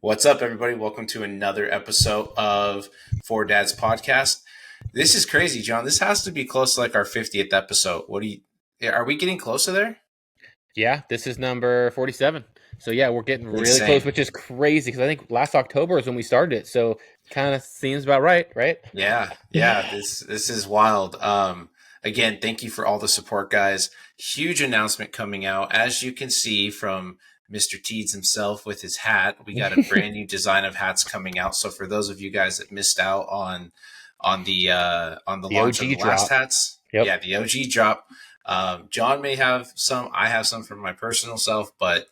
What's up, everybody? Welcome to another episode of Four Dads Podcast. This is crazy, John. This has to be close to like our 50th episode. Are we getting closer there? Yeah, this is number 47. So yeah, we're getting really Insane. close, which is crazy because I think last October is when we started it. So kind of seems about right? Yeah. This is wild. Again, thank you for all the support, guys. Huge announcement coming out. As you can see from Mr. Teeds himself with his hat, we got a brand new design of hats coming out. So for those of you guys that missed out on the launch of the last hats, the OG drop. John may have some. I have some for my personal self, but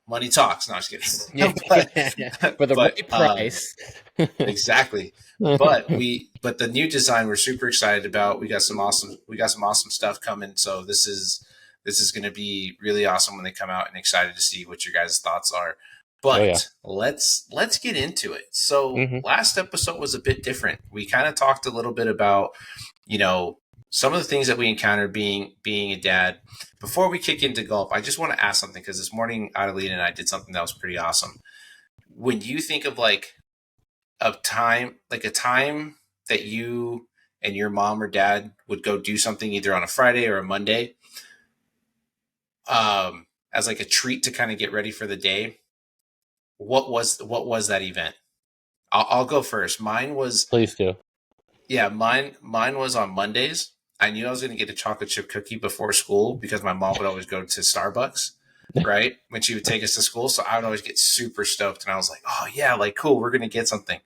money talks. No, I was kidding. For the right price. Exactly. But the new design we're super excited about. We got some awesome stuff coming. So this is going to be really awesome when they come out, and excited to see what your guys' thoughts are. But let's get into it. So last episode was a bit different. We kind of talked a little bit about, some of the things that we encountered being a dad. Before we kick into golf, I just want to ask something, because this morning Adelina and I did something that was pretty awesome. When you think of like a time that you and your mom or dad would go do something either on a Friday or a Monday, as like a treat to kind of get ready for the day, what was that event? I'll go first. Mine was. Please do. Yeah, mine was on Mondays. I knew I was going to get a chocolate chip cookie before school because my mom would always go to Starbucks, right? When she would take us to school. So I would always get super stoked. And I was like, oh yeah, like cool, we're going to get something.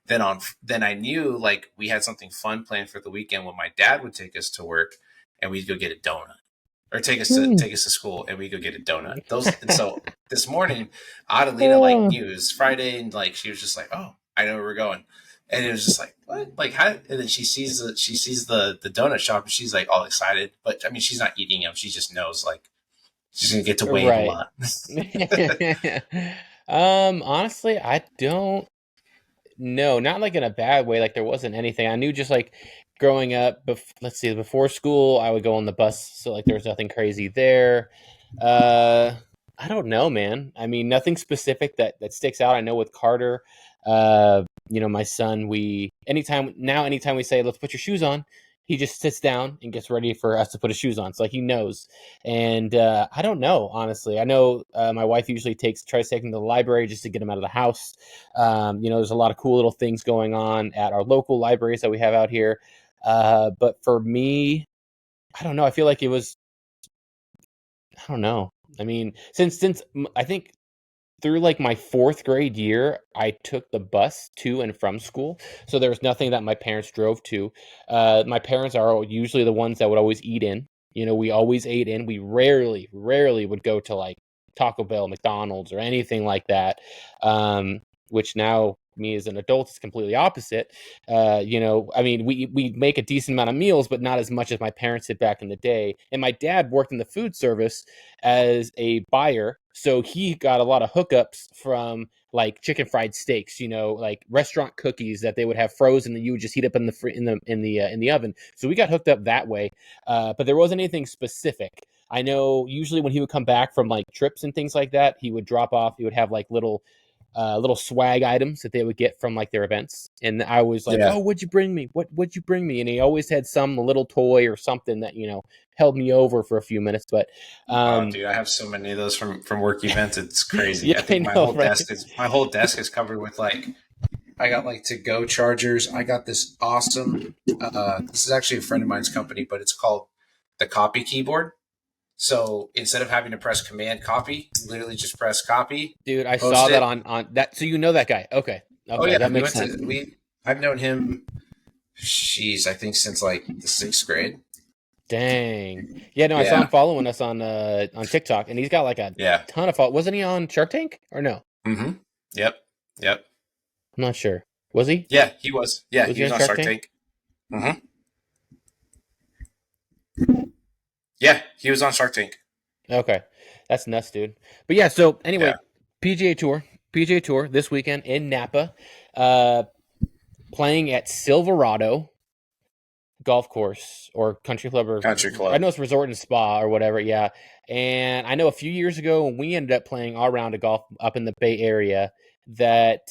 Then I knew like we had something fun planned for the weekend when my dad would take us to work and we'd go get a donut, or take us to school and we'd go get a donut. And so this morning, Adelina like knew it was Friday, and like she was just like, oh, I know where we're going. And it was just like, what? Like how? And then she sees the donut shop, and she's like all excited. But I mean, she's not eating them. She just knows like she's gonna get to wave a lot. Honestly, I don't know. Not like in a bad way. Like there wasn't anything. I knew just like growing up. Before school, I would go on the bus. So like there was nothing crazy there. I don't know, man. I mean, nothing specific that sticks out. I know with Carter. My son, anytime we say, let's put your shoes on, he just sits down and gets ready for us to put his shoes on. So like he knows. And I don't know, honestly. I know my wife usually tries to take him to the library just to get him out of the house. There's a lot of cool little things going on at our local libraries that we have out here. But for me, I don't know. I feel like it was, I don't know. I mean, since I think through like my fourth grade year, I took the bus to and from school. So there was nothing that my parents drove to. My parents are usually the ones that would always eat in. We always ate in. We rarely would go to like Taco Bell, McDonald's, or anything like that. Which now, me as an adult, is completely opposite. I mean, we make a decent amount of meals, but not as much as my parents did back in the day. And my dad worked in the food service as a buyer, so he got a lot of hookups from like chicken fried steaks, like restaurant cookies that they would have frozen that you would just heat up in the oven. So we got hooked up that way, but there wasn't anything specific. I know usually when he would come back from like trips and things like that, he would drop off. He would have like little swag items that they would get from like their events, and I was like, oh, what'd you bring me? What'd you bring me? And he always had some little toy or something that held me over for a few minutes. But dude, I have so many of those from work events. It's crazy. I think my whole desk is covered with like, I got like to-go chargers. I got this awesome. This is actually a friend of mine's company, but it's called the Copy Keyboard. So instead of having to press Command Copy, literally just press Copy. Dude, I saw that on that. So you know that guy? Okay. Oh yeah, that makes sense. I've known him. I think since like the 6th grade. Dang. Yeah, no, I saw him following us on TikTok, and he's got like a ton of followers. Wasn't he on Shark Tank or no? Mm-hmm. Yep. I'm not sure. Was he? Yeah, he was. Yeah, he was on Shark Tank. Mm-hmm. Yeah, he was on Shark Tank. Okay. That's nuts, dude. But yeah, so anyway, PGA Tour this weekend in Napa, playing at Silverado. golf course or country club, or Country I club. know it's resort and spa or whatever. Yeah, and I know a few years ago we ended up playing all round of golf up in the Bay Area. That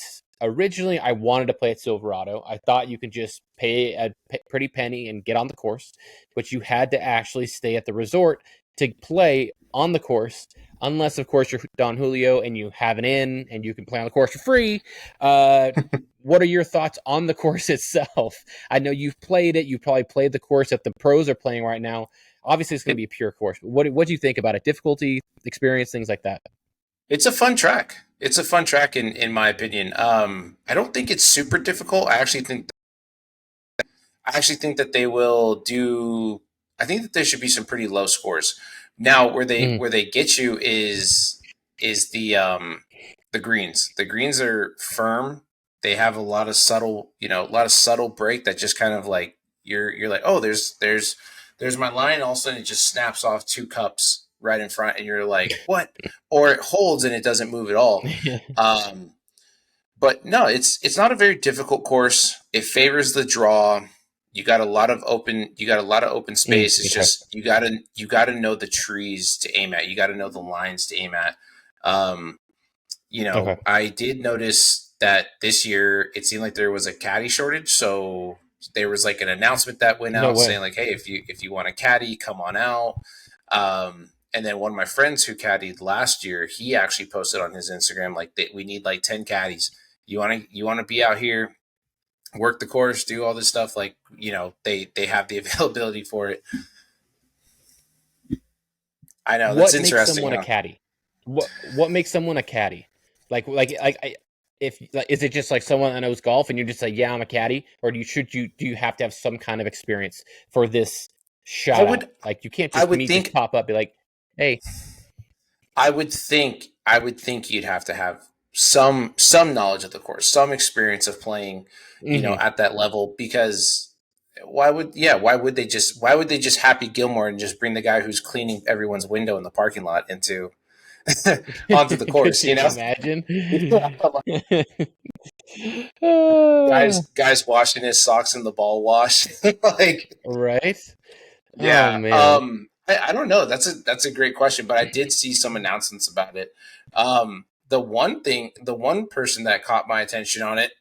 originally I wanted to play at Silverado. I thought you could just pay a pretty penny and get on the course, but you had to actually stay at the resort to play on the course. Unless, of course, you're DonJulio and you have an in and you can play on the course for free. What are your thoughts on the course itself? I know you've played it. You probably played the course that the pros are playing right now. Obviously, it's going to be a pure course. But what do you think about it? Difficulty, experience, things like that. It's a fun track. It's a fun track in my opinion. I don't think it's super difficult. I actually think that they will do. I think that there should be some pretty low scores. Now, where they Mm, where they get you is the greens. The greens are firm. They have a lot of subtle, a lot of subtle break that just kind of like you're like, oh, there's my line. All of a sudden, it just snaps off two cups right in front, and you're like, what? Or it holds and it doesn't move at all. Um, but no, it's not a very difficult course. It favors the draw. You got a lot of open space. It's okay. just you gotta know the trees to aim at. You gotta know the lines to aim at. Um, Okay. I did notice that this year it seemed like there was a caddy shortage, so there was like an announcement that went No out saying way. like, "Hey, if you want a caddy, come on out." And then one of my friends who caddied last year, he actually posted on his Instagram like, "We need like 10 caddies. You want to be out here, work the course, do all this stuff. Like, they have the availability for it." I know that's What makes interesting, someone a huh? caddy? What makes someone a caddy? If like, is it just like someone that knows golf and you just say, yeah, I'm a caddy, or do you have to have some kind of experience for this I shout out? would Like you can't I just would me just think pop up be like, hey, I would think you'd have to have some knowledge of the course, some experience of playing, mm-hmm. at that level. Because why would they just Happy Gilmore and just bring the guy who's cleaning everyone's window in the parking lot into onto the Could course, you imagine? guys washing his socks in the ball wash. Like, Right? Oh yeah. man. I don't know. That's a great question, but I did see some announcements about it. The one person that caught my attention on it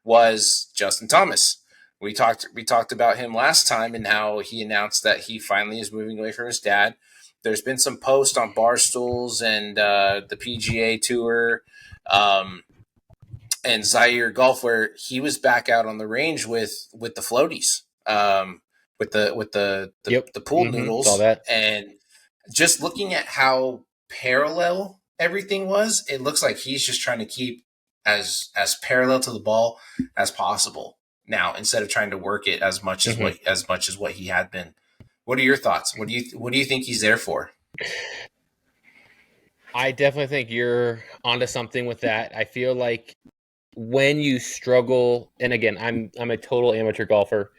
was Justin Thomas. We talked about him last time and how he announced that he finally is moving away from his dad. There's been some posts on Barstools and the PGA Tour, um, and Zaire Golf where he was back out on the range with the floaties, Yep. the pool Mm-hmm. Saw noodles, that. and just looking at how parallel everything was, it looks like he's just trying to keep as parallel to the ball as possible now, instead of trying to work it Mm-hmm. as much as what he had been. What are your thoughts? What do you think he's there for? I definitely think you're onto something with that. I feel like when you struggle, and again, I'm a total amateur golfer.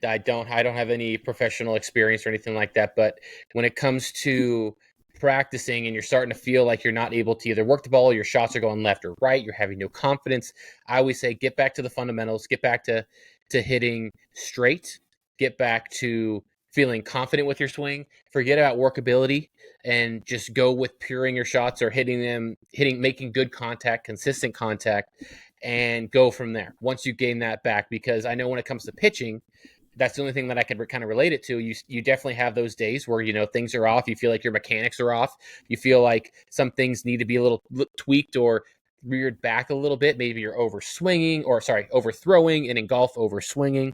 I don't have any professional experience or anything like that, but when it comes to practicing and you're starting to feel like you're not able to either work the ball, or your shots are going left or right, you're having no confidence, I always say get back to the fundamentals, get back to hitting straight, get back to feeling confident with your swing, forget about workability and just go with puring your shots or making good contact, consistent contact, and go from there once you gain that back. Because I know when it comes to pitching, that's the only thing that I could kind of relate it to. You definitely have those days where things are off. You feel like your mechanics are off. You feel like some things need to be a little tweaked or reared back a little bit. Maybe you're overthrowing, and in golf overswinging.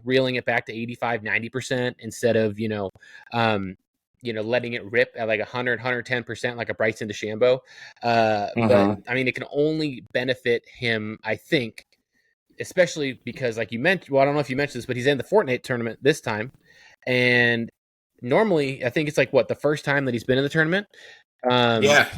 Reeling it back to 85, 90% instead of um, letting it rip at like 100, 110% like a Bryson DeChambeau. But Mm-hmm. I mean, it can only benefit him, I think, especially because, like you mentioned, well, I don't know if you mentioned this, but he's in the Fortinet tournament this time, and normally I think it's like the first time that he's been in the tournament. Um, Yeah,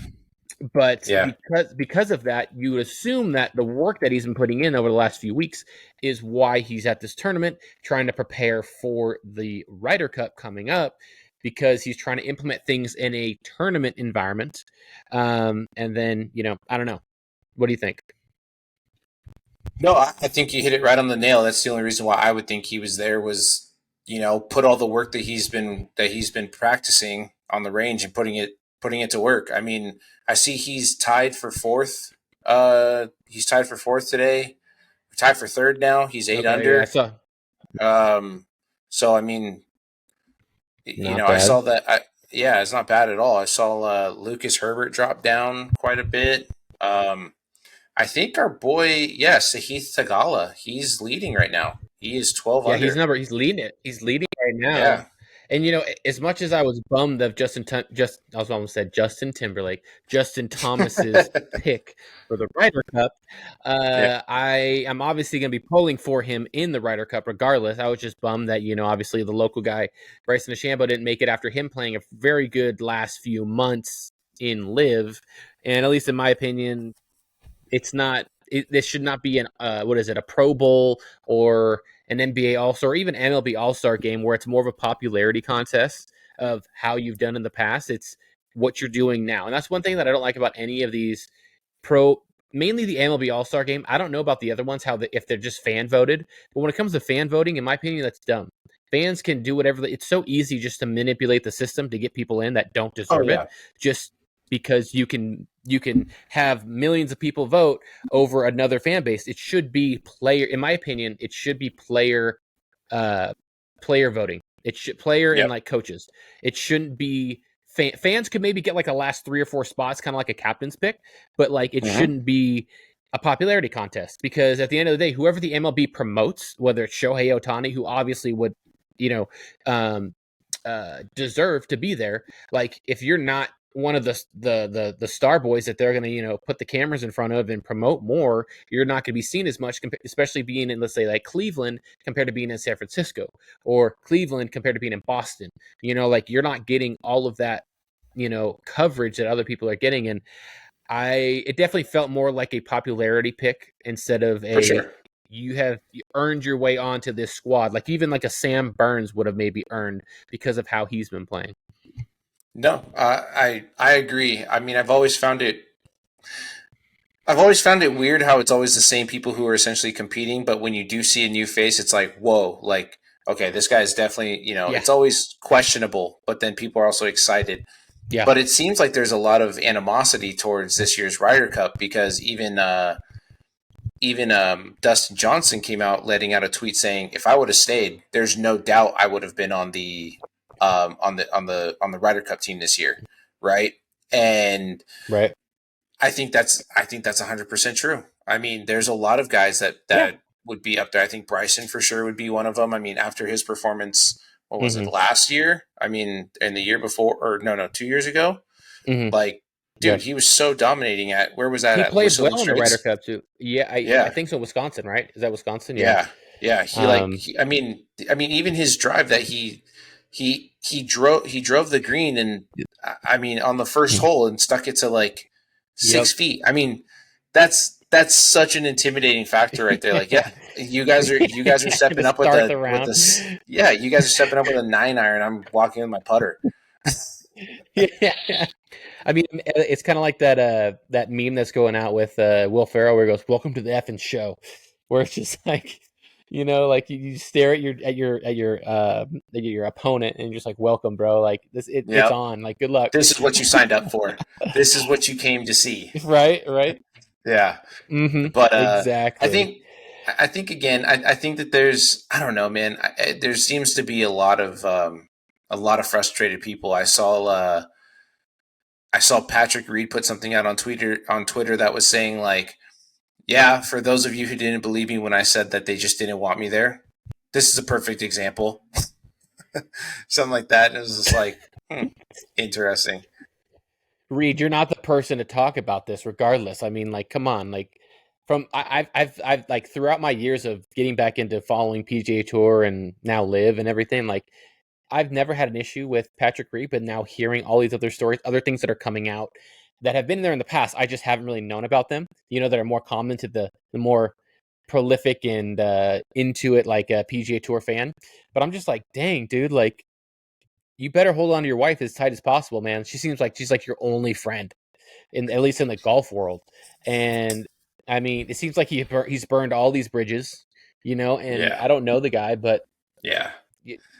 but yeah. because of that, you would assume that the work that he's been putting in over the last few weeks is why he's at this tournament, trying to prepare for the Ryder Cup coming up, because he's trying to implement things in a tournament environment. And then I don't know. What do you think? No, I think you hit it right on the nail. That's the only reason why I would think he was there, put all the work that he's been practicing on the range and putting it to work. I mean, I see he's tied for fourth. He's tied for fourth today. Tied for third now. He's eight Okay, yeah, I under. saw. So I mean, Not I bad. saw that. Yeah, it's not bad at all. I saw Lucas Herbert drop down quite a bit. I think our boy, Sahith Tagala, he's leading right now. He is 12 Yeah, under. he's leading it. He's leading right now. Yeah. And as much as I was bummed of I was almost said Justin Timberlake, Justin Thomas's pick for the Ryder Cup, Yeah. I am obviously going to be pulling for him in the Ryder Cup regardless. I was just bummed that obviously the local guy Bryson DeChambeau didn't make it after him playing a very good last few months in Live, and at least in my opinion, it's not. This should not be an what is it, a Pro Bowl or an NBA All Star or even MLB All Star game where it's more of a popularity contest of how you've done in the past. It's what you're doing now, and that's one thing that I don't like about any of these pro. Mainly the MLB All Star game. I don't know about the other ones if they're just fan voted, but when it comes to fan voting, in my opinion, that's dumb. Fans can do whatever. It's so easy just to manipulate the system to get people in that don't Oh deserve it. yeah. Just because you can have millions of people vote over another fan base. It should be player, in my opinion, it should be uh, player voting. It should player and Yep. like coaches. It shouldn't be fans could maybe get like a last 3 or 4 spots, kind of like a captain's pick, but like it Mm-hmm. shouldn't be a popularity contest because at the end of the day, whoever the MLB promotes, whether it's Shohei Otani, who obviously would, you know, um, deserve to be there. Like if you're not one of the star boys that they're going to put the cameras in front of and promote more, you're not going to be seen as much, especially being in, let's say, like Cleveland compared to being in San Francisco, or Cleveland compared to being in Boston. Like you're not getting all of that coverage that other people are getting. And it definitely felt more like a popularity pick instead of For a sure. you earned your way onto this squad. Like even like a Sam Burns would have maybe earned because of how he's been playing. No, I agree. I mean, I've always found it weird how it's always the same people who are essentially competing, but when you do see a new face, it's like, whoa, like, okay, this guy is definitely, Yeah, it's always questionable, but then people are also excited. yeah, But it seems like there's a lot of animosity towards this year's Ryder Cup because even Dustin Johnson came out letting out a tweet saying, if I would have stayed, there's no doubt I would have been on the Ryder Cup team this year, right? And right. I think that's 100% true. I mean, there's a lot of guys that Yeah. that would be up there. I think Bryson for sure would be one of them. I mean, after his performance, what was it, Mm-hmm. last year? I mean, and the year before, or no, 2 years ago. Mm-hmm. Like, Yeah. dude, he was so dominating at, where was that He at? played Whistling well in the Ryder Straits. Cup too. Yeah, I Yeah, think so. Wisconsin, right? Is that Wisconsin? Yeah. yeah, yeah. Um. I mean, even his drive that he drove the green, and I mean, on the first hole and stuck it to like Yep. 6 feet. I mean, that's such an intimidating factor right there. Like, yeah, you guys are To stepping up with start a the with round. this. Yeah, you guys are stepping up with a 9 iron. I'm walking with my putter. Yeah. I mean, it's kind of like that meme that's going out with Will Ferrell where he goes, "Welcome to the effing show," where it's just like, like you stare at your opponent and you're just like, "Welcome, bro." Like it's Yep. on. Like, good luck. This is what you signed up for. This is what you came to see. Right. Right. Yeah. Mm-hmm. But I Exactly. think I think again, I think that there's, I don't know, man. There seems to be a lot of frustrated people. I saw Patrick Reed put something out on Twitter that was saying like, yeah, for those of you who didn't believe me when I said that they just didn't want me there, this is a perfect example. Something like that. And it was just like, interesting. Reed, you're not the person to talk about this, regardless. I mean, like, come on, like, I've like throughout my years of getting back into following PGA Tour and now Live and everything, like, I've never had an issue with Patrick Reed, but now hearing all these other stories, other things that are coming out that have been there in the past, I just haven't really known about them. That are more common to the more prolific and into it, like a PGA Tour fan. But I'm just like, dang, dude, like, you better hold on to your wife as tight as possible, man. She seems like she's like your only friend, in at least in the golf world. And I mean, it seems like he's burned all these bridges, and Yeah. I don't know the guy, but Yeah.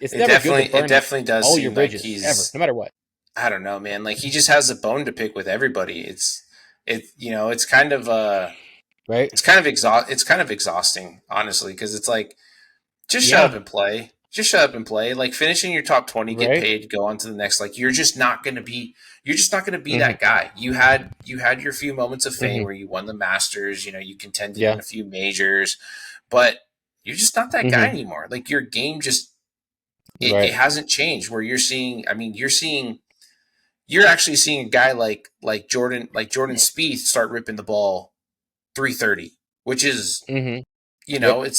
it's never good to it burn definitely does all your seem like bridges ever, he's, no matter what. I don't know, man. Like he just has a bone to pick with everybody. Right? it's kind of exhausting, honestly, because it's like just shut up Yeah. and play. Just shut up and play. Like finishing your top 20, get Right. paid, go on to the next. Like you're just not gonna be Hmm. that guy. You had your few moments of fame Hmm. where you won the Masters, you contended in Yeah. a few majors, but you're just not that guy Hmm. anymore. Like your game just it Right. hasn't changed where you're actually seeing a guy like Jordan Spieth start ripping the ball 330, which is, Hmm. Yep.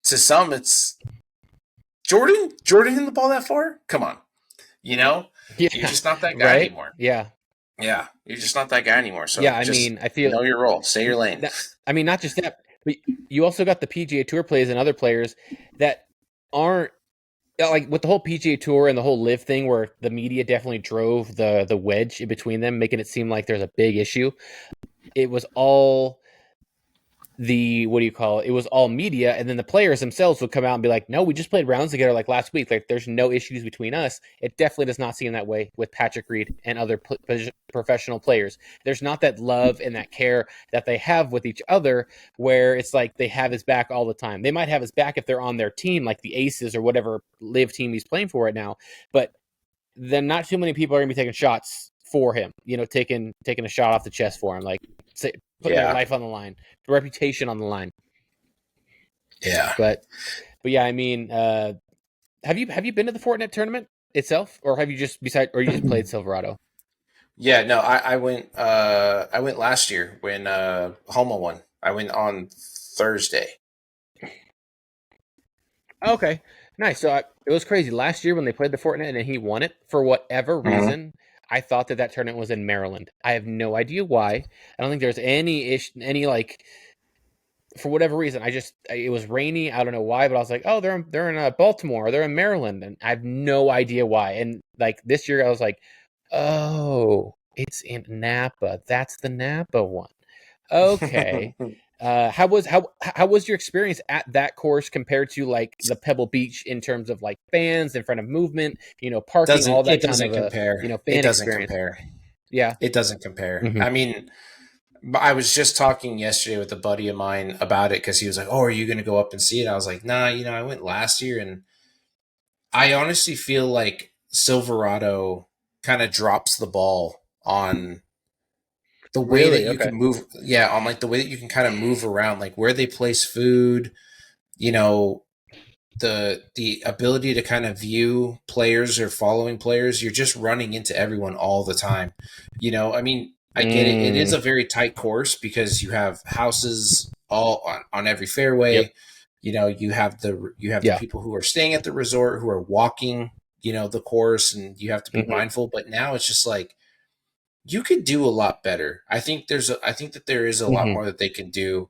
to some it's Jordan hitting the ball that far? Come on. You know? You're Yeah. just not that guy Right. anymore. Yeah. Yeah. You're just not that guy anymore. Yeah. So I just mean, I feel know your role. Stay your lane. that. I mean, not just that, but you also got the PGA Tour players and other players that aren't like with the whole PGA Tour and the whole live thing, where the media definitely drove the wedge in between them, making it seem like there's a big issue. It was all the what do you call it? It was all media, and then the players themselves would come out and be like, "No, we just played rounds together like last week. Like, there's no issues between us." It definitely does not seem that way with Patrick Reed and other professional players. There's not that love and that care that they have with each other, where it's like they have his back all the time. They might have his back if they're on their team, like the Aces or whatever live team he's playing for right now, but then not too many people are gonna be taking shots for him. Taking a shot off the chest for him, like putting their Yeah. life on the line, reputation on the line. Yeah. But yeah, I mean, have you been to the Fortinet tournament itself, or have you just played Silverado? Yeah, no, I went last year when Homa won. I went on Thursday. Okay, nice. So it was crazy last year when they played the Fortinet and he won it for whatever Mm-hmm. reason. I thought that tournament was in Maryland. I have no idea why. I don't think there's any like for whatever reason. It was rainy. I don't know why, but I was like, oh, they're in Baltimore, or they're in Maryland, and I have no idea why. And like this year, I was like, oh, it's in Napa. That's the Napa one. Okay. How was your experience at that course compared to like the Pebble Beach in terms of like fans in front of movement, parking, all It that kind doesn't of a compare. It fan doesn't experience? compare. Yeah. It doesn't compare. Hmm. I mean, I was just talking yesterday with a buddy of mine about it because he was like, "Oh, are you going to go up and see it?" I was like, "Nah, I went last year, and I honestly feel like Silverado kind of drops the ball on the way that Really? you Okay. can move. Yeah, on like the way that you can kind of move around, like where they place food. You know, the ability to kind of view players or following players. You're just running into everyone all the time. I mean, I get it. It is Mm, a very tight course because you have houses all on every yep. fairway. You have the Yeah. people who are staying at the resort who are walking, the course, and you have to be Hmm. mindful. But now it's just like you could do a lot better. I think that there is a lot Hmm. more that they can do,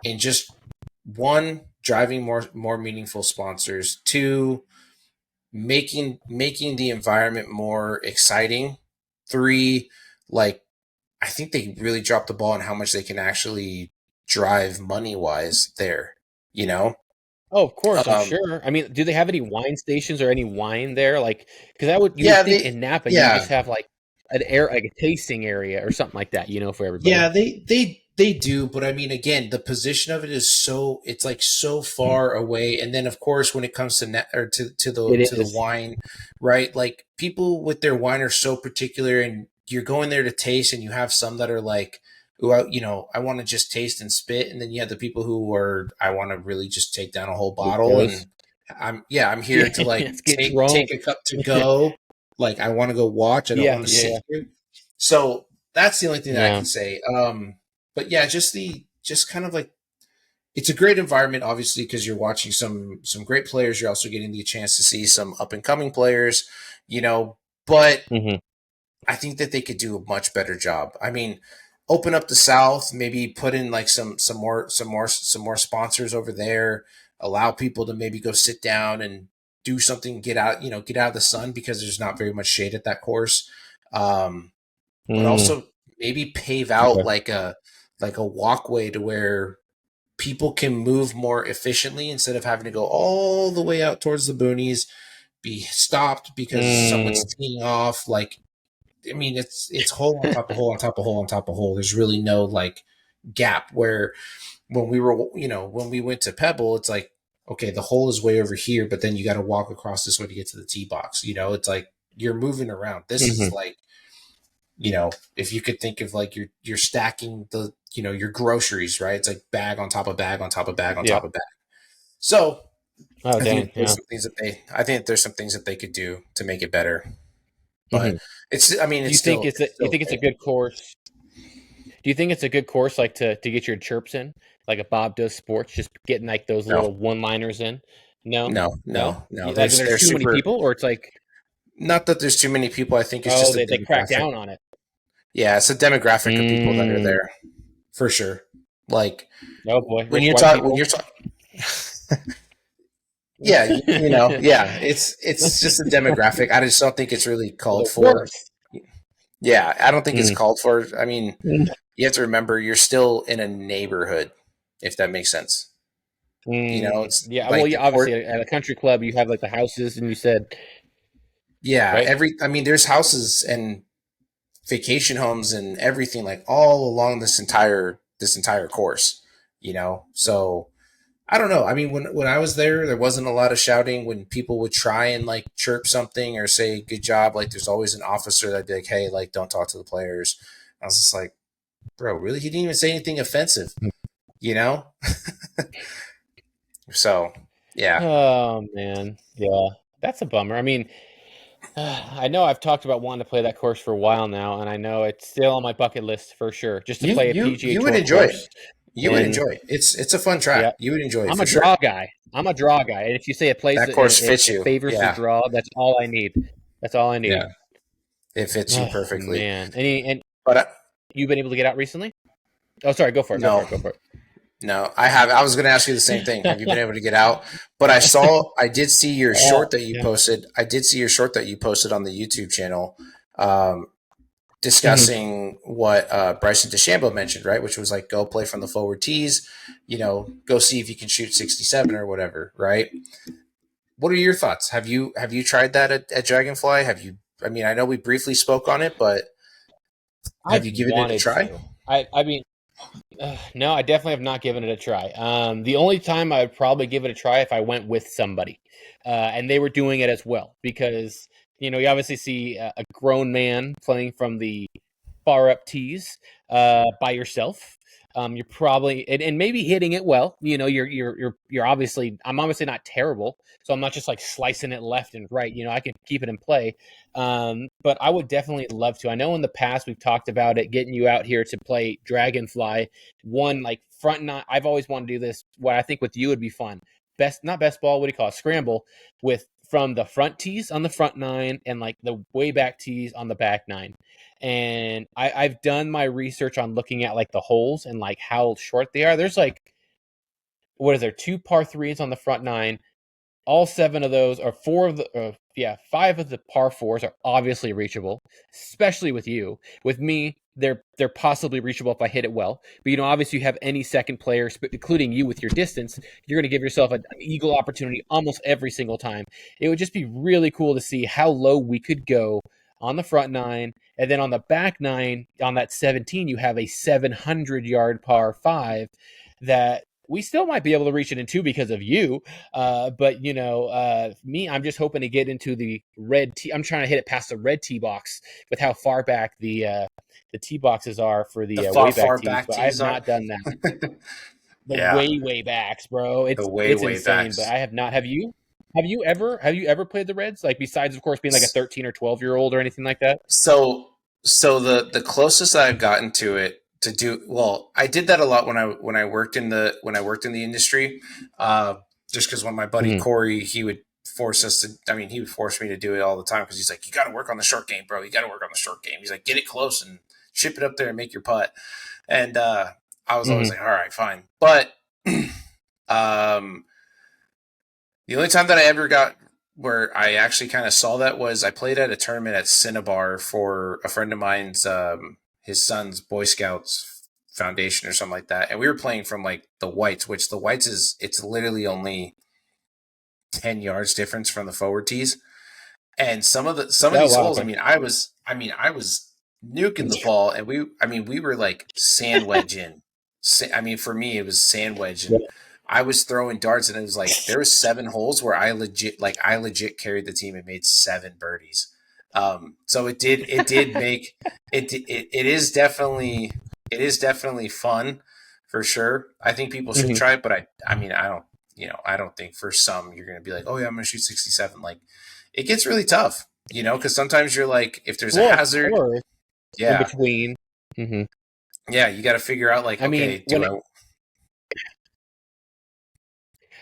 in just one, driving more meaningful sponsors. Two, making the environment more exciting. Three, like I think they really dropped the ball on how much they can actually drive money wise there. You know, Oh, of course, I'm um, sure. I mean, do they have any wine stations or any wine there? Like, because you would yeah, think in Napa you would just yeah, have like like a tasting area or something like that, for everybody. Yeah, they do, but I mean, again, the position of it is it's like so far away. And then, of course, when it comes to net or It to the is. wine, right? Like people with their wine are so particular, and you're going there to taste, and you have some that are like, "Ooh, I want to just taste and spit," and then you have the people who are, "I want to really just take down a whole Get bottle," those. and I'm here Yeah, to like let's get take drunk. a cup to go. Like I want to go watch. I don't Yeah, want to sit yeah, here. So that's the only thing that I yeah. can say. But yeah, just kind of like it's a great environment, obviously, because you're watching some great players. You're also getting the chance to see some up and coming players, you know. But Hmm. I think that they could do a much better job. I mean, open up the South, maybe put in like some more sponsors over there. Allow people to maybe go sit down and do something, get out of the sun because there's not very much shade at that course. Um, but Mm, also maybe pave out okay. like a walkway to where people can move more efficiently instead of having to go all the way out towards the boonies, be stopped because someone's teeing off. Like, I mean, it's hole on top of hole on top of hole on top of hole. There's really no like gap where when we were, when we went to Pebble, it's like, okay, the hole is way over here, but then you got to walk across this way to get to the tee box. It's like you're moving around. This is like, if you could think of like you're stacking the, your groceries, right? It's like bag on top of bag on top of bag on Yeah. top of bag. So Oh, I dang. think Yeah. there's some things that they could do to make it better. But Do it's you think still, it's a, you think it's a good course? Do you think it's a good course, like to get your chirps in, like a Bob does sports, just getting like those no, little one-liners in? No, no, no. no, no. Like there's They're too many super. people, or it's like, Not that there's too many people. I think it's oh, just a they crack demographic. down on it. Yeah, it's a demographic of people that are Mm. there, for sure. Like Oh boy, when rich you're white talking, people. yeah, yeah. It's just a demographic. I just don't think it's really called The for. worst. Yeah, I don't think it's Mm. called for. I mean, you have to remember you're still in a neighborhood, if that makes sense. It's Yeah, well, like the yeah, court. obviously at a country club you have like the houses, and you said Yeah, right. I mean, there's houses and vacation homes and everything like all along this entire course. So I don't know. I mean, when I was there wasn't a lot of shouting. When people would try and like chirp something or say good job, like there's always an officer that'd be like, hey, like don't talk to the players. I was just like, bro, really? He didn't even say anything offensive, you know? So yeah. Oh man, yeah, that's a bummer. I mean, I know I've talked about wanting to play that course for a while now, and I know it's still on my bucket list for sure, just to You play a you PGA you would Tour enjoy it. course. You would And enjoy it. It's a fun yeah, track. You would enjoy it I'm for a sure. draw guy. I'm a draw guy, and if you say a place That that course fits it you. favors the Yeah. draw, that's all I need. That's all I need. Yeah. It fits you Oh perfectly. man, and But you've been able to get out recently? Oh, sorry, go for it. Go for no. it. Go for it. No, I have. I was going to ask you the same thing. Have you been able to get out? But I did see your short that you Yeah. posted. I did see your short that you posted on the YouTube channel, um, Mhm. discussing what Bryson DeChambeau mentioned, right? Which was like, go play from the forward tees, go see if you can shoot 67 or whatever, right? What are your thoughts? Have you tried that at Dragonfly? I mean, I know we briefly spoke on it, but have I've you given it a wanted try? to. I mean, no, I definitely have not given it a try. The only time I would probably give it a try if I went with somebody, and they were doing it as well, because you obviously see a grown man playing from the far up tees by yourself. You're probably and maybe hitting it well. You're obviously I'm obviously not terrible, so I'm not just like slicing it left and right. I can keep it in play. But I would definitely love to. I know in the past we've talked about it, getting you out here to play Dragonfly. One like front nine. I've always wanted to do this. What I think with you would be fun. Not best ball. What do you call it? Scramble with from the front tees on the front nine and like the way back tees on the back nine. And I've done my research on looking at like the holes and like how short they are. There's like what is there? Two par threes on the front nine. All seven of those, or four of the, five of the par fours are obviously reachable, especially with you. With me, they're possibly reachable if I hit it well. But obviously, you have any second player, including you with your distance, you're going to give yourself an eagle opportunity almost every single time. It would just be really cool to see how low we could go on the front nine, and then on the back nine, on that 17, you have a 700-yard par five that we still might be able to reach it in two because of you. But me, I'm just hoping to get into the red tee. I'm trying to hit it past the red tee box with how far back the tee boxes are for The the far way back far tees. back But I have tees are. not done that. The Yeah, way backs, bro. the It's way it's way insane. But backs. I have not. Have you? Have you ever played the Reds? Like besides, of course, being like a 13 or 12-year-old or anything like that. So the closest I've gotten to it to do well, I did that a lot when I worked in the industry. Uh, just because when my buddy Mm-hmm. Corey, he would force us to. I mean, he would force me to do it all the time because he's like, "You got to work on the short game, bro. You got to work on the short game." He's like, "Get it close and ship it up there and make your putt." And I was always Mm-hmm. like, "All right, fine." But um, the only time that I ever got where I actually kind of saw that was I played at a tournament at Cinnabar for a friend of mine's his son's Boy Scouts foundation or something like that. And we were playing from like the whites, which the whites it's literally only 10 yards difference from the forward tees. And some of Oh these wow, holes, okay. I was nuking the ball, and we were like sand wedge in. I mean, for me, it was sand wedge, Yeah. and I was throwing darts, and it was like there was 7 holes where I legit carried the team and made 7 birdies. So it did make it is definitely fun for sure. I think people should Mhm. try it, but I mean, I don't think for some you're going to be like, oh yeah, I'm going to shoot 67. Like, it gets really tough, because sometimes you're like, if there's a Well, of hazard, course, in yeah, between. Hmm. yeah, you got to figure out like, I mean, okay, when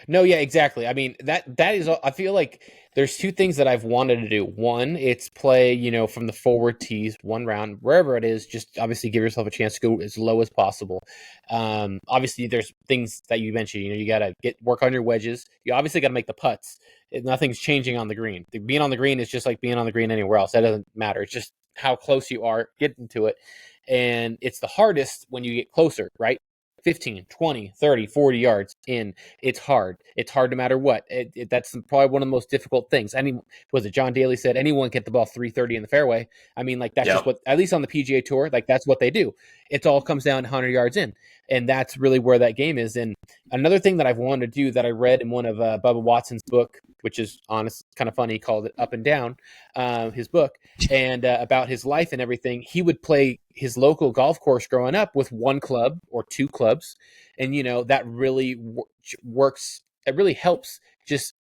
No, yeah, exactly. I mean, that is I feel like there's two things that I've wanted to do. One, it's play, from the forward tees, one round, wherever it is, just obviously give yourself a chance to go as low as possible. Obviously there's things that you mentioned, you got to work on your wedges. You obviously got to make the putts. Nothing's changing on the green. Being on the green is just like being on the green anywhere else. That doesn't matter. It's just how close you are getting to it. And it's the hardest when you get closer, right? 15, 20, 30, 40 yards in. It's hard no matter what. That's probably one of the most difficult things. Was it John Daly said anyone can get the ball 330 in the fairway? I mean, like, that's just yep, what, at least on the PGA Tour, like, that's what they do. It all comes down to 100 yards in, and that's really where that game is. And another thing that I've wanted to do that I read in one of Bubba Watson's book, which is honest, kind of funny, he called it Up and Down, his book, and about his life and everything. He would play his local golf course growing up with one club or two clubs, and that really works. It really helps just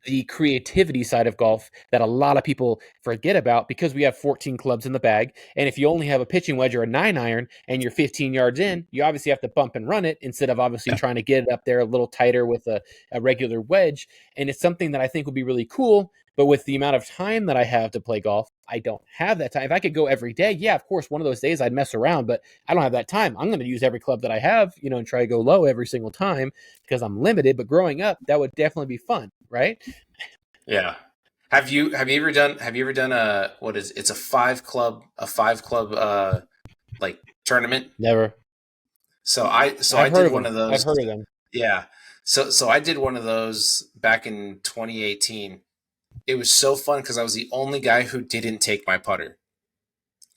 the creativity side of golf that a lot of people forget about, because we have 14 clubs in the bag. And if you only have a pitching wedge or a 9-iron and you're 15 yards in, you obviously have to bump and run it instead of obviously trying to get it up there a little tighter with a regular wedge. And it's something that I think would be really cool. But with the amount of time that I have to play golf, I don't have that time. If I could go every day, yeah, of course, one of those days I'd mess around, but I don't have that time. I'm going to use every club that I have, and try to go low every single time because I'm limited. But growing up, that would definitely be fun, right? yeah. Have you ever done a what is it's a 5 club like tournament? Never. So I I've heard did of one them. of I've those. heard of them. Yeah. So I did one of those back in 2018. It was so fun because I was the only guy who didn't take my putter.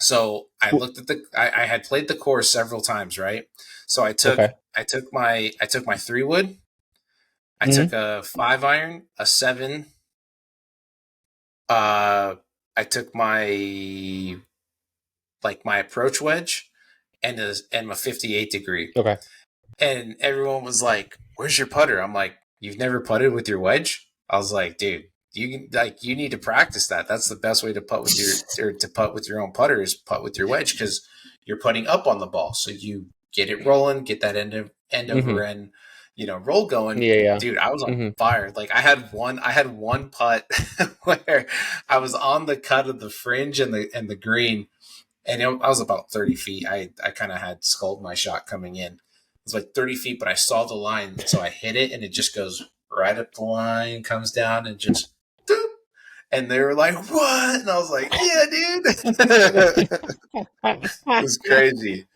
So I looked at I had played the course several times, right? So Okay. I took my 3 wood, I took Hmm. a 5-iron, a 7, uh I took my approach wedge and my 58 degree. Okay. And everyone was like, "Where's your putter?" I'm like, "You've never putted with your wedge?" I was like, "Dude, you need to practice that. That's the best way to putt with your own putter is putt with your wedge because you're putting up on the ball. So you get it rolling, get that end Hmm. over end, roll going." Yeah. Yeah. Dude, I was on Hmm. fire. Like I had one putt where I was on the cut of the fringe and the green, and I was about 30 feet. I kind of had sculled my shot coming in. It was like 30 feet, but I saw the line, so I hit it, and it just goes right up the line, comes down, and just doop. And they were like, "What?" And I was like, "Yeah, dude." It was crazy.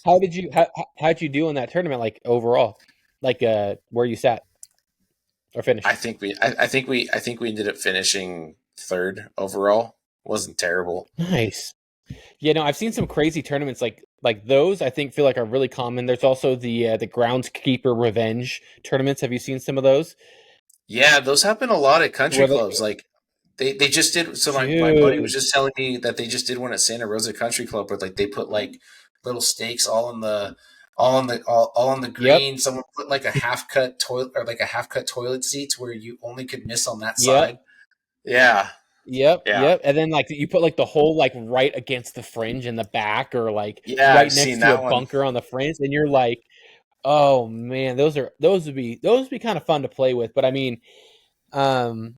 How'd you do in that tournament? Like overall, like where you sat or finished? I think we ended up finishing third overall. Wasn't terrible. Nice. Yeah, no, I've seen some crazy tournaments like those. I think feel like are really common. There's also the groundskeeper revenge tournaments. Have you seen some of those? Yeah, those happen a lot at country Where they, clubs. Like they just did. So my buddy was dude. just telling me that they just did one at Santa Rosa Country Club where like they put like little stakes all on the Yep. green. Someone put like a half cut toilet or like a half cut toilet seat where you only could miss on that Yep. side. Yeah, Yep, yeah, yep. And then like you put like the hole like right against the fringe in the back, or like yeah. right I've next seen to a that one. bunker on the fringe, and you're like, oh man, those would be kind of fun to play with. But I mean, um,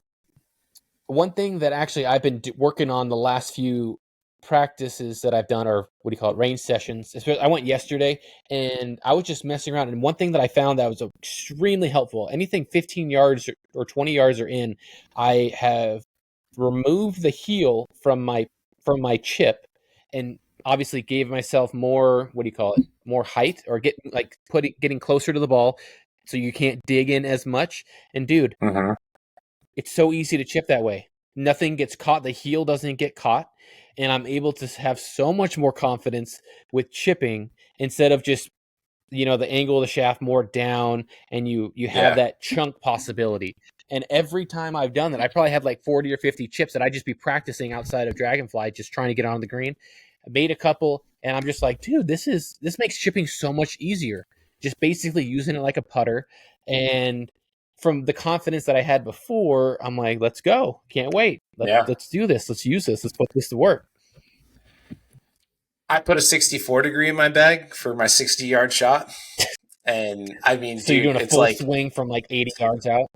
one thing that actually I've been working on the last few practices that I've done, or what do you call it, range sessions. I went yesterday and I was just messing around. And one thing that I found that was extremely helpful, anything 15 yards or 20 yards or in, I have removed the heel from my chip and obviously gave myself more, what do you call it, more height, or getting closer to the ball so you can't dig in as much. And dude, Mm-hmm. it's so easy to chip that way. Nothing gets caught. The heel doesn't get caught. And I'm able to have so much more confidence with chipping instead of just, the angle of the shaft more down, and you have Yeah. that chunk possibility. And every time I've done that, I probably have like 40 or 50 chips that I just be practicing outside of Dragonfly, just trying to get on the green. I made a couple, and I'm just like, dude, this makes chipping so much easier. Just basically using it like a putter. And from the confidence that I had before, I'm like, let's go. Can't wait. Yeah. Let's do this. Let's use this. Let's put this to work. I put a 64 degree in my bag for my 60-yard shot. And I mean, So you're dude, doing a it's full like, swing from like 80 yards out.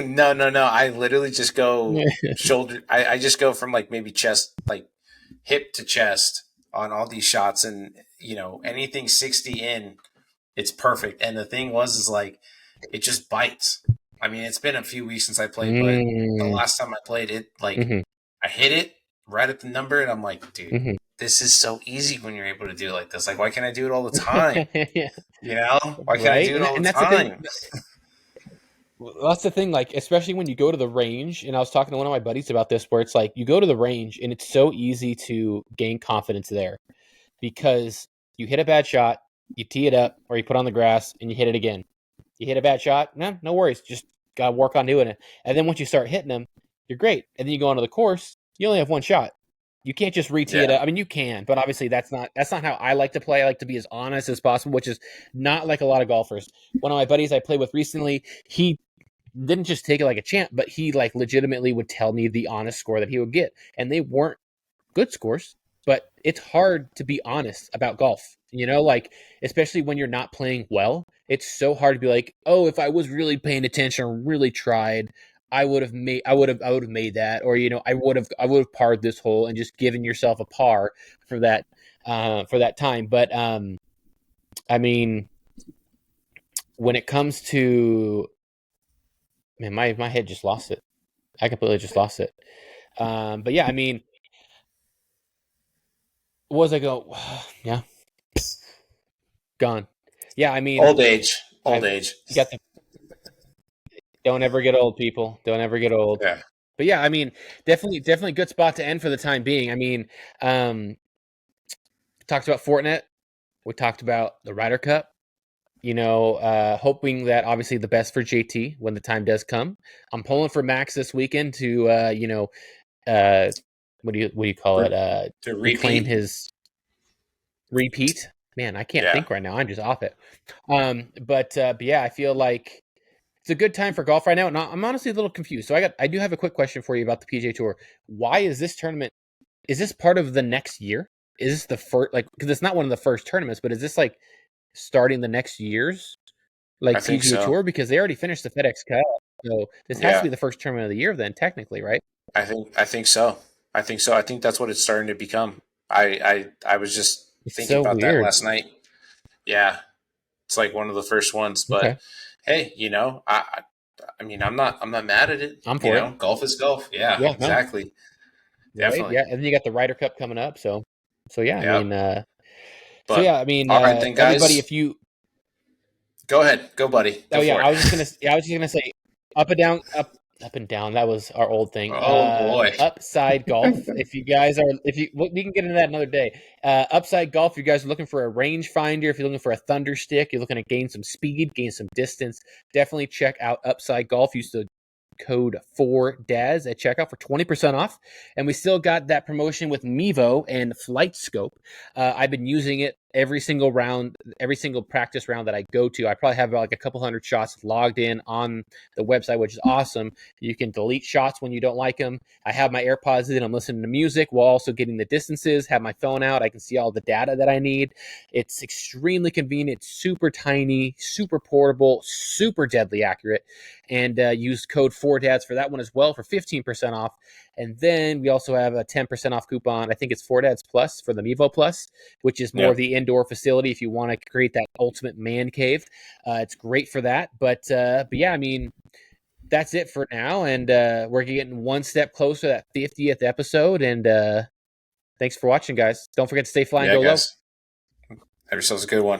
no, no, no. I literally just go shoulder. I just go from like maybe chest, like hip to chest on all these shots. And, anything 60 in, it's perfect. And the thing is like, it just bites. I mean, it's been a few weeks since I played, but the Mm, last time I played it, like, hmm I hit it right at the number, and I'm like, dude, hmm this is so easy when you're able to do it like this. Like, why can't I do it all the time? Why can't I right? do it all And the that's the thing. time? That's the thing. Like, especially when you go to the range, and I was talking to one of my buddies about this, where it's like you go to the range, and it's so easy to gain confidence there because you hit a bad shot, you tee it up, or you put on the grass, and you hit it again. You hit a bad shot, no worries. Just gotta work on doing it. And then once you start hitting them, you're great. And then you go onto the course, you only have one shot. You can't just re-tee it Yeah. up. I mean, you can, but obviously that's not how I like to play. I like to be as honest as possible, which is not like a lot of golfers. One of my buddies I played with recently, he didn't just take it like a champ, but he like legitimately would tell me the honest score that he would get, and they weren't good scores. But it's hard to be honest about golf, like especially when you're not playing well. It's so hard to be like, oh, if I was really paying attention or really tried, I would have made that, or I would have parred this hole and just given yourself a par for that time. But I mean, when it comes to, man, my head just lost it. I completely just lost it. But yeah, I mean, what was I go? Yeah, gone. Yeah, I mean, Old age. Old I've age. you got the don't ever get old, people. Don't ever get old. Yeah. But yeah, I mean, definitely good spot to end for the time being. I mean, um, talked about Fortinet. We talked about the Ryder Cup. Hoping that obviously the best for JT when the time does come. I'm pulling for Max this weekend to, uh, what do you call it? To Reclaim repeat. his repeat. Man, I can't Yeah. think right now. I'm just off it. But yeah, I feel like it's a good time for golf right now. And I'm honestly a little confused. So I do have a quick question for you about the PGA Tour. Why is this tournament? Is this part of the next year? Is this the first, like, because it's not one of the first tournaments, but is this like starting the next year's I like think PGA so. Tour, because they already finished the FedEx Cup, so this has to Yeah. be the first tournament of the year then, technically, right? I think so. I think so. I think that's what it's starting to become. I was just It's thinking so about that weird. last night. Yeah. It's like one of the first ones. But Okay, hey, I mean, I'm not mad at it. I'm for it. Golf is golf. Yeah, Yeah, no, exactly. right? Definitely. Yeah, and then you got the Ryder Cup coming up, so yeah, I mean, Yep. But all right then, everybody, guys. if you, Go ahead. Go, buddy. oh Go yeah, for it. I was just gonna say, up and down, up and down. That was our old thing. Oh boy. Upside golf. If you guys are, if you, we can get into that another day. Upside golf. You guys are looking for a range finder. If you're looking for a thunder stick, you're looking to gain some speed, gain some distance. Definitely check out Upside Golf. Use the code FORDAZ at checkout for 20% off. And we still got that promotion with Mevo and Flight Scope. I've been using it every single round, every single practice round that I go to. I probably have about like a couple hundred shots logged in on the website, which is awesome. You can delete shots when you don't like them. I have my AirPods in. I'm listening to music while also getting the distances, have my phone out. I can see all the data that I need. It's extremely convenient, super tiny, super portable, super deadly accurate. And use code 4DADS for that one as well for 15% off. And then we also have a 10% off coupon. I think it's 4DADS Plus for the Mevo Plus, which is more of Yep. the indoor facility if you want to create that ultimate man cave. It's great for that. But yeah, I mean, that's it for now. And we're getting one step closer to that 50th episode. And Thanks for watching, guys. Don't forget to stay fly and Yeah, go low. guys. Have yourselves a good one.